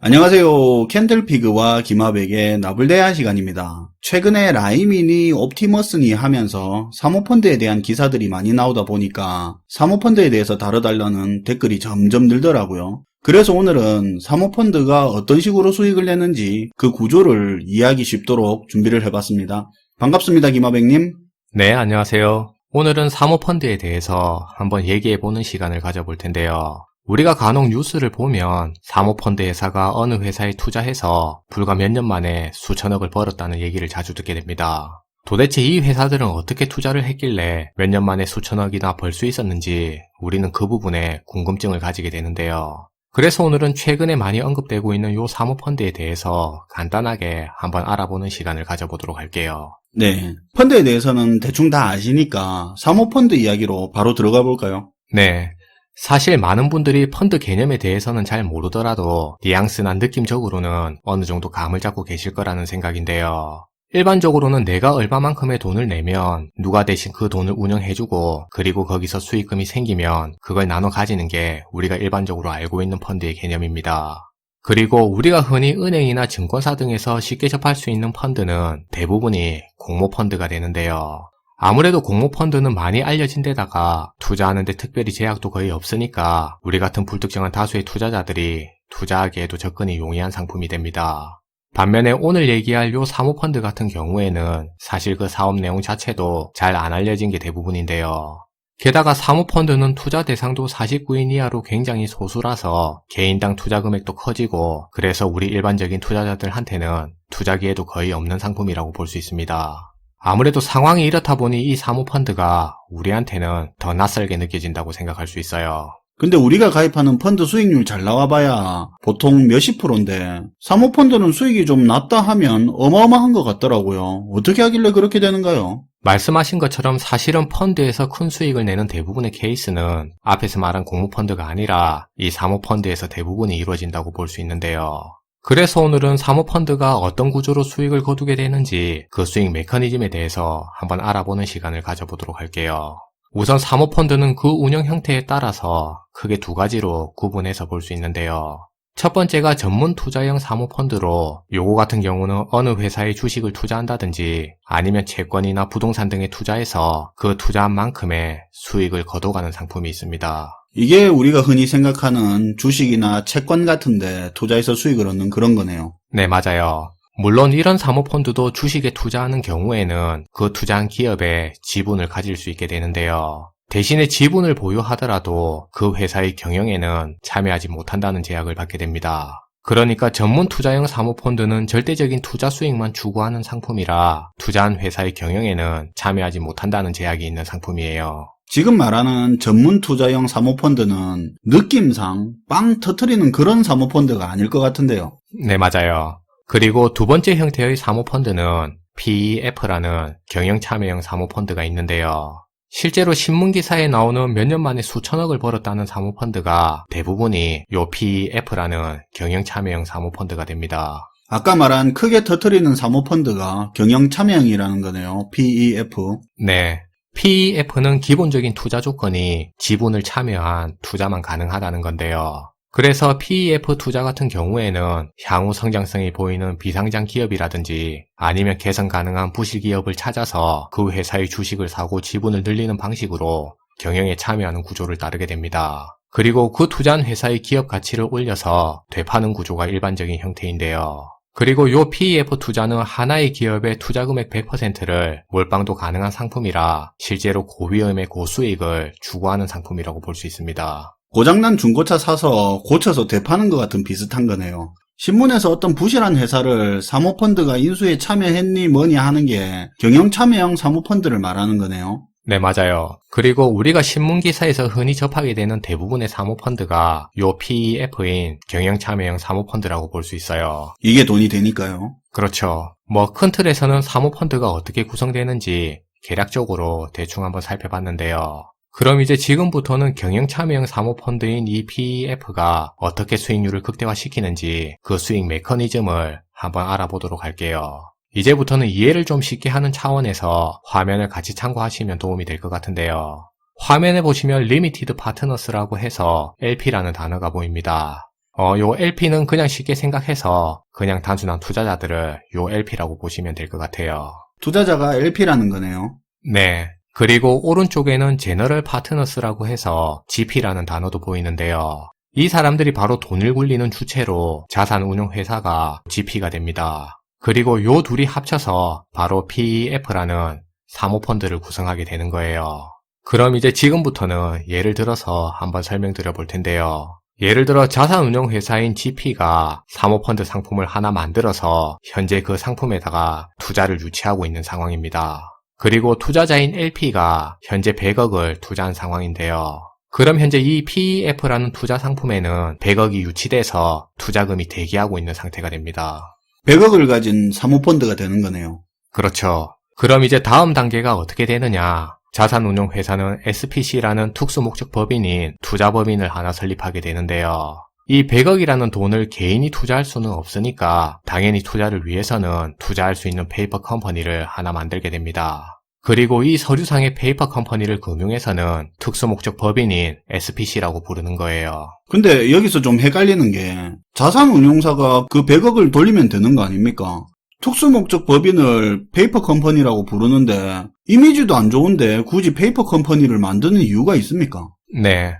안녕하세요. 캔들피그와 김하백의 나불대화 시간입니다. 최근에 라이미니 옵티머스니 하면서 사모펀드에 대한 기사들이 많이 나오다 보니까 사모펀드에 대해서 다뤄달라는 댓글이 점점 늘더라고요. 그래서 오늘은 사모펀드가 어떤 식으로 수익을 내는지 그 구조를 이해하기 쉽도록 준비를 해봤습니다. 반갑습니다, 김하백님. 네, 안녕하세요. 오늘은 사모펀드에 대해서 한번 얘기해보는 시간을 가져볼 텐데요. 우리가 간혹 뉴스를 보면 사모펀드 회사가 어느 회사에 투자해서 불과 몇 년 만에 수천억을 벌었다는 얘기를 자주 듣게 됩니다. 도대체 이 회사들은 어떻게 투자를 했길래 몇 년 만에 수천억이나 벌 수 있었는지 우리는 그 부분에 궁금증을 가지게 되는데요. 그래서 오늘은 최근에 많이 언급되고 있는 이 사모펀드에 대해서 간단하게 한번 알아보는 시간을 가져보도록 할게요. 네, 펀드에 대해서는 대충 다 아시니까 사모펀드 이야기로 바로 들어가 볼까요? 네. 사실 많은 분들이 펀드 개념에 대해서는 잘 모르더라도 뉘앙스나 느낌적으로는 어느 정도 감을 잡고 계실 거라는 생각인데요. 일반적으로는 내가 얼마만큼의 돈을 내면 누가 대신 그 돈을 운영해주고 그리고 거기서 수익금이 생기면 그걸 나눠 가지는 게 우리가 일반적으로 알고 있는 펀드의 개념입니다. 그리고 우리가 흔히 은행이나 증권사 등에서 쉽게 접할 수 있는 펀드는 대부분이 공모펀드가 되는데요. 아무래도 공모펀드는 많이 알려진 데다가 투자하는데 특별히 제약도 거의 없으니까 우리 같은 불특정한 다수의 투자자들이 투자하기에도 접근이 용이한 상품이 됩니다. 반면에 오늘 얘기할 요 사모펀드 같은 경우에는 사실 그 사업 내용 자체도 잘 안 알려진 게 대부분인데요. 게다가 사모펀드는 투자 대상도 49인 이하로 굉장히 소수라서 개인당 투자 금액도 커지고 그래서 우리 일반적인 투자자들한테는 투자 기회도 거의 없는 상품이라고 볼 수 있습니다. 아무래도 상황이 이렇다 보니 이 사모펀드가 우리한테는 더 낯설게 느껴진다고 생각할 수 있어요. 근데 우리가 가입하는 펀드 수익률 잘 나와봐야 보통 몇십 프로인데 사모펀드는 수익이 좀 낮다 하면 어마어마한 것 같더라고요. 어떻게 하길래 그렇게 되는가요? 말씀하신 것처럼 사실은 펀드에서 큰 수익을 내는 대부분의 케이스는 앞에서 말한 공모펀드가 아니라 이 사모펀드에서 대부분이 이루어진다고 볼 수 있는데요. 그래서 오늘은 사모펀드가 어떤 구조로 수익을 거두게 되는지 그 수익 메커니즘에 대해서 한번 알아보는 시간을 가져보도록 할게요. 우선 사모펀드는 그 운영 형태에 따라서 크게 두 가지로 구분해서 볼 수 있는데요. 첫 번째가 전문 투자형 사모펀드로 요거 같은 경우는 어느 회사의 주식을 투자한다든지 아니면 채권이나 부동산 등에 투자해서 그 투자한 만큼의 수익을 거둬가는 상품이 있습니다. 이게 우리가 흔히 생각하는 주식이나 채권 같은데 투자해서 수익을 얻는 그런 거네요. 네, 맞아요. 물론 이런 사모펀드도 주식에 투자하는 경우에는 그 투자한 기업에 지분을 가질 수 있게 되는데요. 대신에 지분을 보유하더라도 그 회사의 경영에는 참여하지 못한다는 제약을 받게 됩니다. 그러니까 전문 투자형 사모펀드는 절대적인 투자 수익만 추구하는 상품이라 투자한 회사의 경영에는 참여하지 못한다는 제약이 있는 상품이에요. 지금 말하는 전문 투자형 사모펀드는 느낌상 빵 터트리는 그런 사모펀드가 아닐 것 같은데요. 네, 맞아요. 그리고 두 번째 형태의 사모펀드는 PEF라는 경영참여형 사모펀드가 있는데요. 실제로 신문기사에 나오는 몇 년 만에 수천억을 벌었다는 사모펀드가 대부분이 요 PEF라는 경영참여형 사모펀드가 됩니다. 아까 말한 크게 터트리는 사모펀드가 경영참여형이라는 거네요. PEF. 네. PEF는 기본적인 투자 조건이 지분을 참여한 투자만 가능하다는 건데요. 그래서 PEF 투자 같은 경우에는 향후 성장성이 보이는 비상장 기업이라든지 아니면 개선 가능한 부실 기업을 찾아서 그 회사의 주식을 사고 지분을 늘리는 방식으로 경영에 참여하는 구조를 따르게 됩니다. 그리고 그 투자한 회사의 기업 가치를 올려서 되파는 구조가 일반적인 형태인데요. 그리고 요 PEF 투자는 하나의 기업의 투자 금액 100%를 몰빵도 가능한 상품이라 실제로 고위험의 고수익을 추구하는 상품이라고 볼 수 있습니다. 고장난 중고차 사서 고쳐서 되파는 것 같은 비슷한 거네요. 신문에서 어떤 부실한 회사를 사모펀드가 인수에 참여했니 뭐니 하는 게 경영참여형 사모펀드를 말하는 거네요. 네, 맞아요. 그리고 우리가 신문기사에서 흔히 접하게 되는 대부분의 사모펀드가 요 PEF인 경영참여형 사모펀드라고 볼 수 있어요. 이게 돈이 되니까요. 그렇죠. 큰 틀에서는 사모펀드가 어떻게 구성되는지 개략적으로 대충 한번 살펴봤는데요. 그럼 이제 지금부터는 경영참여형 사모펀드인 이 PEF가 어떻게 수익률을 극대화시키는지 그 수익 메커니즘을 한번 알아보도록 할게요. 이제부터는 이해를 좀 쉽게 하는 차원에서 화면을 같이 참고하시면 도움이 될 것 같은데요. 화면에 보시면 리미티드 파트너스라고 해서 LP라는 단어가 보입니다. 요 LP는 그냥 쉽게 생각해서 그냥 단순한 투자자들을 요 LP라고 보시면 될 것 같아요. 투자자가 LP라는 거네요. 네. 그리고 오른쪽에는 제너럴 파트너스라고 해서 GP라는 단어도 보이는데요. 이 사람들이 바로 돈을 굴리는 주체로 자산운용회사가 GP가 됩니다. 그리고 요 둘이 합쳐서 바로 PEF라는 사모펀드를 구성하게 되는 거예요. 그럼 이제 지금부터는 예를 들어서 한번 설명드려 볼 텐데요. 예를 들어 자산운용회사인 GP가 사모펀드 상품을 하나 만들어서 현재 그 상품에다가 투자를 유치하고 있는 상황입니다. 그리고 투자자인 LP가 현재 100억을 투자한 상황인데요. 그럼 현재 이 PEF라는 투자 상품에는 100억이 유치돼서 투자금이 대기하고 있는 상태가 됩니다. 100억을 가진 사모펀드가 되는 거네요. 그렇죠. 그럼 이제 다음 단계가 어떻게 되느냐? 자산운용회사는 SPC라는 특수목적 법인인 투자법인을 하나 설립하게 되는데요. 이 100억이라는 돈을 개인이 투자할 수는 없으니까 당연히 투자를 위해서는 투자할 수 있는 페이퍼 컴퍼니를 하나 만들게 됩니다. 그리고 이 서류상의 페이퍼 컴퍼니를 금융에서는 특수목적 법인인 SPC라고 부르는 거예요. 근데 여기서 좀 헷갈리는 게 자산운용사가 그 100억을 돌리면 되는 거 아닙니까? 특수목적 법인을 페이퍼 컴퍼니라고 부르는데 이미지도 안 좋은데 굳이 페이퍼 컴퍼니를 만드는 이유가 있습니까? 네.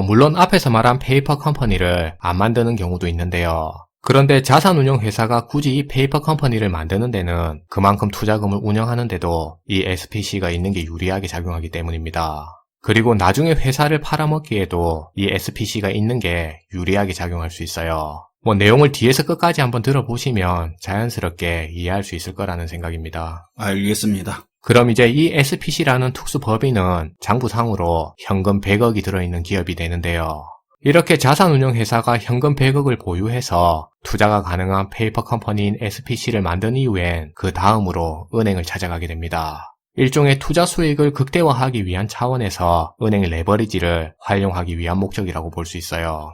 물론 앞에서 말한 페이퍼 컴퍼니를 안 만드는 경우도 있는데요. 그런데 자산운용회사가 굳이 이 페이퍼 컴퍼니를 만드는 데는 그만큼 투자금을 운영하는데도 이 SPC가 있는 게 유리하게 작용하기 때문입니다. 그리고 나중에 회사를 팔아먹기에도 이 SPC가 있는 게 유리하게 작용할 수 있어요. 내용을 뒤에서 끝까지 한번 들어보시면 자연스럽게 이해할 수 있을 거라는 생각입니다. 알겠습니다. 그럼 이제 이 SPC라는 특수법인은 장부상으로 현금 100억이 들어있는 기업이 되는데요. 이렇게 자산운용회사가 현금 100억을 보유해서 투자가 가능한 페이퍼 컴퍼니인 SPC를 만든 이후엔 그 다음으로 은행을 찾아가게 됩니다. 일종의 투자 수익을 극대화하기 위한 차원에서 은행의 레버리지를 활용하기 위한 목적이라고 볼 수 있어요.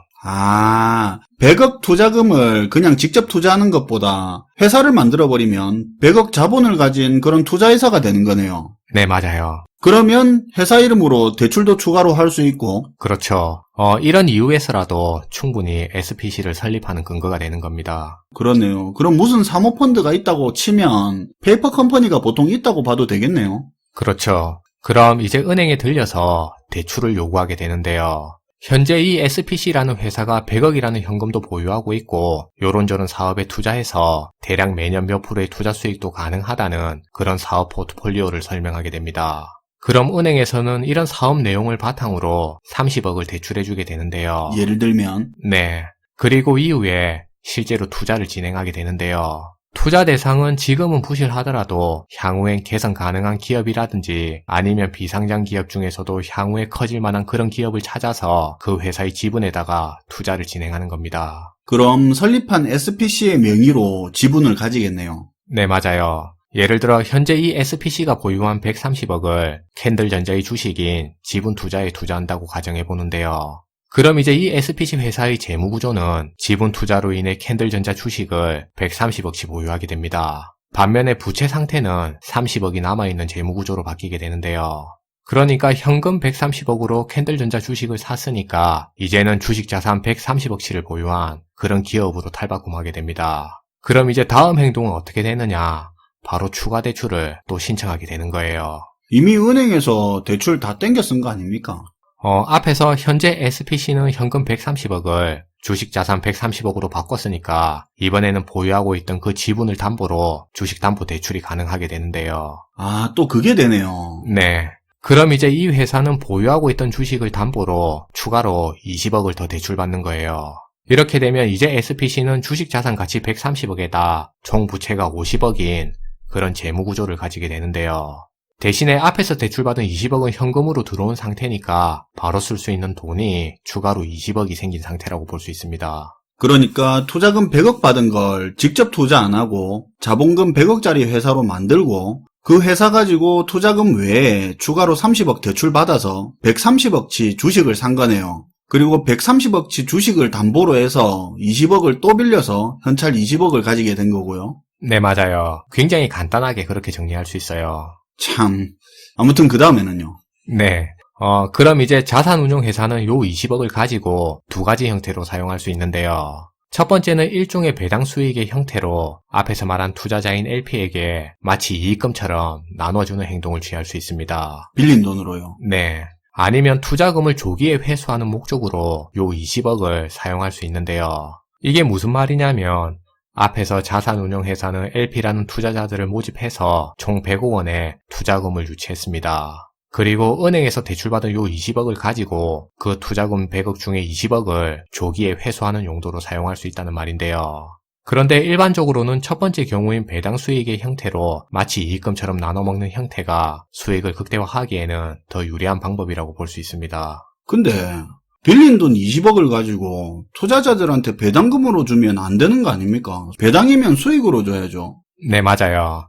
100억 투자금을 그냥 직접 투자하는 것보다 회사를 만들어버리면 100억 자본을 가진 그런 투자회사가 되는 거네요. 네, 맞아요. 그러면 회사 이름으로 대출도 추가로 할 수 있고. 그렇죠. 이런 이유에서라도 충분히 SPC를 설립하는 근거가 되는 겁니다. 그렇네요. 그럼 무슨 사모펀드가 있다고 치면 페이퍼 컴퍼니가 보통 있다고 봐도 되겠네요. 그렇죠. 그럼 이제 은행에 들려서 대출을 요구하게 되는데요. 현재 이 SPC라는 회사가 100억이라는 현금도 보유하고 있고 요런저런 사업에 투자해서 대략 매년 몇 프로의 투자 수익도 가능하다는 그런 사업 포트폴리오를 설명하게 됩니다. 그럼 은행에서는 이런 사업 내용을 바탕으로 30억을 대출해주게 되는데요. 예를 들면? 네. 그리고 이후에 실제로 투자를 진행하게 되는데요. 투자 대상은 지금은 부실하더라도 향후엔 개선 가능한 기업이라든지 아니면 비상장 기업 중에서도 향후에 커질 만한 그런 기업을 찾아서 그 회사의 지분에다가 투자를 진행하는 겁니다. 그럼 설립한 SPC의 명의로 지분을 가지겠네요. 네, 맞아요. 예를 들어 현재 이 SPC가 보유한 130억을 캔들전자의 주식인 지분 투자에 투자한다고 가정해 보는데요. 그럼 이제 이 SPC 회사의 재무구조는 지분 투자로 인해 캔들전자 주식을 130억씩 보유하게 됩니다. 반면에 부채 상태는 30억이 남아있는 재무구조로 바뀌게 되는데요. 그러니까 현금 130억으로 캔들전자 주식을 샀으니까 이제는 주식자산 130억치를 보유한 그런 기업으로 탈바꿈하게 됩니다. 그럼 이제 다음 행동은 어떻게 되느냐? 바로 추가 대출을 또 신청하게 되는 거예요. 이미 은행에서 대출 다 땡겨 쓴 거 아닙니까? 앞에서 현재 SPC는 현금 130억을 주식자산 130억으로 바꿨으니까 이번에는 보유하고 있던 그 지분을 담보로 주식담보대출이 가능하게 되는데요. 또 그게 되네요. 네. 그럼 이제 이 회사는 보유하고 있던 주식을 담보로 추가로 20억을 더 대출받는 거예요. 이렇게 되면 이제 SPC는 주식자산 가치 130억에다 총 부채가 50억인 그런 재무구조를 가지게 되는데요. 대신에 앞에서 대출받은 20억은 현금으로 들어온 상태니까 바로 쓸 수 있는 돈이 추가로 20억이 생긴 상태라고 볼 수 있습니다. 그러니까 투자금 100억 받은 걸 직접 투자 안 하고 자본금 100억짜리 회사로 만들고 그 회사 가지고 투자금 외에 추가로 30억 대출 받아서 130억치 주식을 산 거네요. 그리고 130억치 주식을 담보로 해서 20억을 또 빌려서 현찰 20억을 가지게 된 거고요. 네, 맞아요. 굉장히 간단하게 그렇게 정리할 수 있어요. 참. 아무튼 그 다음에는요. 네. 그럼 이제 자산운용회사는 요 20억을 가지고 두 가지 형태로 사용할 수 있는데요. 첫 번째는 일종의 배당 수익의 형태로 앞에서 말한 투자자인 LP에게 마치 이익금처럼 나눠주는 행동을 취할 수 있습니다. 빌린 돈으로요. 네. 아니면 투자금을 조기에 회수하는 목적으로 요 20억을 사용할 수 있는데요. 이게 무슨 말이냐면 앞에서 자산운용회사는 LP라는 투자자들을 모집해서 총 100억 원의 투자금을 유치했습니다. 그리고 은행에서 대출받은 요 20억을 가지고 그 투자금 100억 중에 20억을 조기에 회수하는 용도로 사용할 수 있다는 말인데요. 그런데 일반적으로는 첫 번째 경우인 배당 수익의 형태로 마치 이익금처럼 나눠먹는 형태가 수익을 극대화하기에는 더 유리한 방법이라고 볼 수 있습니다. 근데 빌린 돈 20억을 가지고 투자자들한테 배당금으로 주면 안 되는 거 아닙니까? 배당이면 수익으로 줘야죠. 네, 맞아요.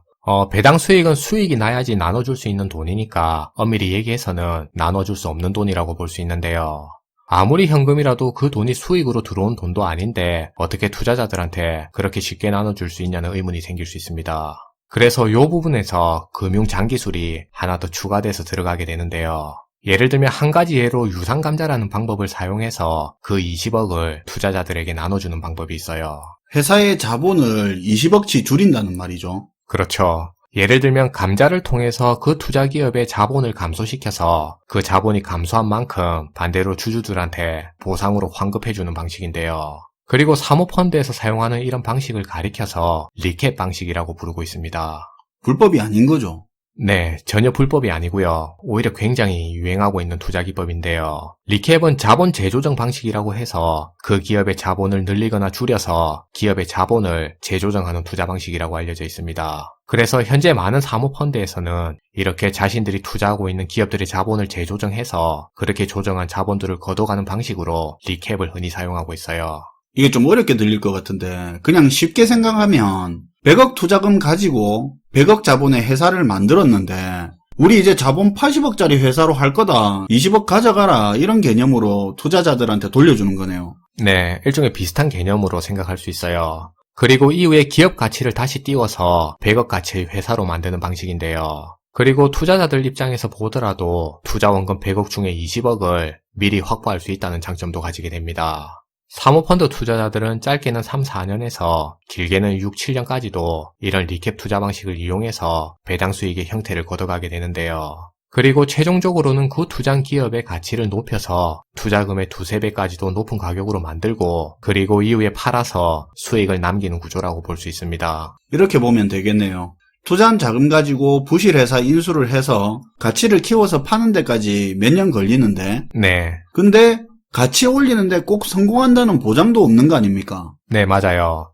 배당 수익은 수익이 나야지 나눠줄 수 있는 돈이니까 엄밀히 얘기해서는 나눠줄 수 없는 돈이라고 볼 수 있는데요. 아무리 현금이라도 그 돈이 수익으로 들어온 돈도 아닌데 어떻게 투자자들한테 그렇게 쉽게 나눠줄 수 있냐는 의문이 생길 수 있습니다. 그래서 이 부분에서 금융장기술이 하나 더 추가돼서 들어가게 되는데요. 예를 들면 한 가지 예로 유상감자라는 방법을 사용해서 그 20억을 투자자들에게 나눠주는 방법이 있어요. 회사의 자본을 20억치 줄인다는 말이죠. 그렇죠. 예를 들면 감자를 통해서 그 투자기업의 자본을 감소시켜서 그 자본이 감소한 만큼 반대로 주주들한테 보상으로 환급해주는 방식인데요. 그리고 사모펀드에서 사용하는 이런 방식을 가리켜서 리캡 방식이라고 부르고 있습니다. 불법이 아닌 거죠. 네, 전혀 불법이 아니고요. 오히려 굉장히 유행하고 있는 투자 기법인데요. 리캡은 자본 재조정 방식이라고 해서 그 기업의 자본을 늘리거나 줄여서 기업의 자본을 재조정하는 투자 방식이라고 알려져 있습니다. 그래서 현재 많은 사모펀드에서는 이렇게 자신들이 투자하고 있는 기업들의 자본을 재조정해서 그렇게 조정한 자본들을 걷어가는 방식으로 리캡을 흔히 사용하고 있어요. 이게 좀 어렵게 들릴 것 같은데 그냥 쉽게 생각하면 100억 투자금 가지고 100억 자본의 회사를 만들었는데 우리 이제 자본 80억짜리 회사로 할 거다. 20억 가져가라. 이런 개념으로 투자자들한테 돌려주는 거네요. 네, 일종의 비슷한 개념으로 생각할 수 있어요. 그리고 이후에 기업 가치를 다시 띄워서 100억 가치의 회사로 만드는 방식인데요. 그리고 투자자들 입장에서 보더라도 투자 원금 100억 중에 20억을 미리 확보할 수 있다는 장점도 가지게 됩니다. 사모펀드 투자자들은 짧게는 3, 4년에서 길게는 6, 7년까지도 이런 리캡 투자 방식을 이용해서 배당 수익의 형태를 걷어가게 되는데요. 그리고 최종적으로는 그 투자한 기업의 가치를 높여서 투자금의 두세 배까지도 높은 가격으로 만들고 그리고 이후에 팔아서 수익을 남기는 구조라고 볼 수 있습니다. 이렇게 보면 되겠네요. 투자한 자금 가지고 부실회사 인수를 해서 가치를 키워서 파는 데까지 몇 년 걸리는데 네. 근데 가치 올리는데 꼭 성공한다는 보장도 없는 거 아닙니까? 네, 맞아요.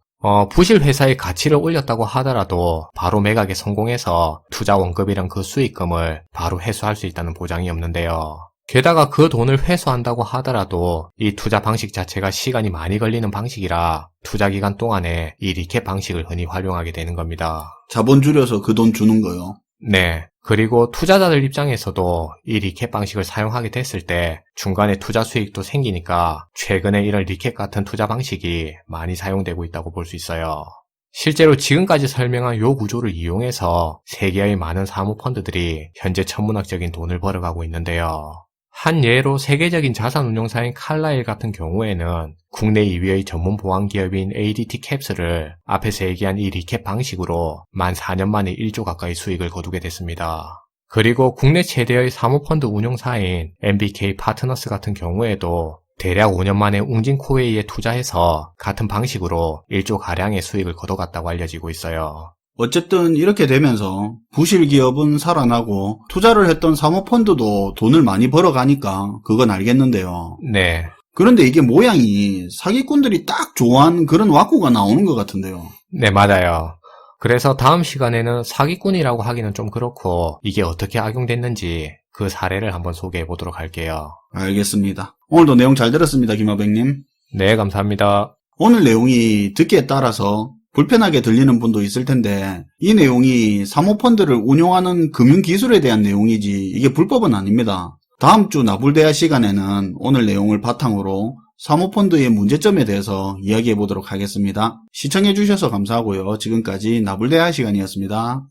부실 회사의 가치를 올렸다고 하더라도 바로 매각에 성공해서 투자 원금이랑 그 수익금을 바로 회수할 수 있다는 보장이 없는데요. 게다가 그 돈을 회수한다고 하더라도 이 투자 방식 자체가 시간이 많이 걸리는 방식이라 투자 기간 동안에 이 리캡 방식을 흔히 활용하게 되는 겁니다. 자본 줄여서 그 돈 주는 거요. 네. 그리고 투자자들 입장에서도 이 리캡 방식을 사용하게 됐을 때 중간에 투자 수익도 생기니까 최근에 이런 리캡 같은 투자 방식이 많이 사용되고 있다고 볼 수 있어요. 실제로 지금까지 설명한 요 구조를 이용해서 세계의 많은 사모펀드들이 현재 천문학적인 돈을 벌어가고 있는데요. 한 예로 세계적인 자산운용사인 칼라일 같은 경우에는 국내 2위의 전문 보안기업인 ADT 캡슐을 앞에서 얘기한 이 리캡 방식으로 만 4년 만에 1조 가까이 수익을 거두게 됐습니다. 그리고 국내 최대의 사모펀드 운용사인 MBK 파트너스 같은 경우에도 대략 5년 만에 웅진코웨이에 투자해서 같은 방식으로 1조 가량의 수익을 거둬갔다고 알려지고 있어요. 어쨌든 이렇게 되면서 부실 기업은 살아나고 투자를 했던 사모펀드도 돈을 많이 벌어가니까 그건 알겠는데요. 네. 그런데 이게 모양이 사기꾼들이 딱 좋아하는 그런 와꾸가 나오는 것 같은데요. 네, 맞아요. 그래서 다음 시간에는 사기꾼이라고 하기는 좀 그렇고 이게 어떻게 악용됐는지 그 사례를 한번 소개해 보도록 할게요. 알겠습니다. 오늘도 내용 잘 들었습니다, 김하백님. 네, 감사합니다. 오늘 내용이 듣기에 따라서 불편하게 들리는 분도 있을 텐데 이 내용이 사모펀드를 운용하는 금융기술에 대한 내용이지 이게 불법은 아닙니다. 다음 주 나불대화 시간에는 오늘 내용을 바탕으로 사모펀드의 문제점에 대해서 이야기해 보도록 하겠습니다. 시청해 주셔서 감사하고요. 지금까지 나불대화 시간이었습니다.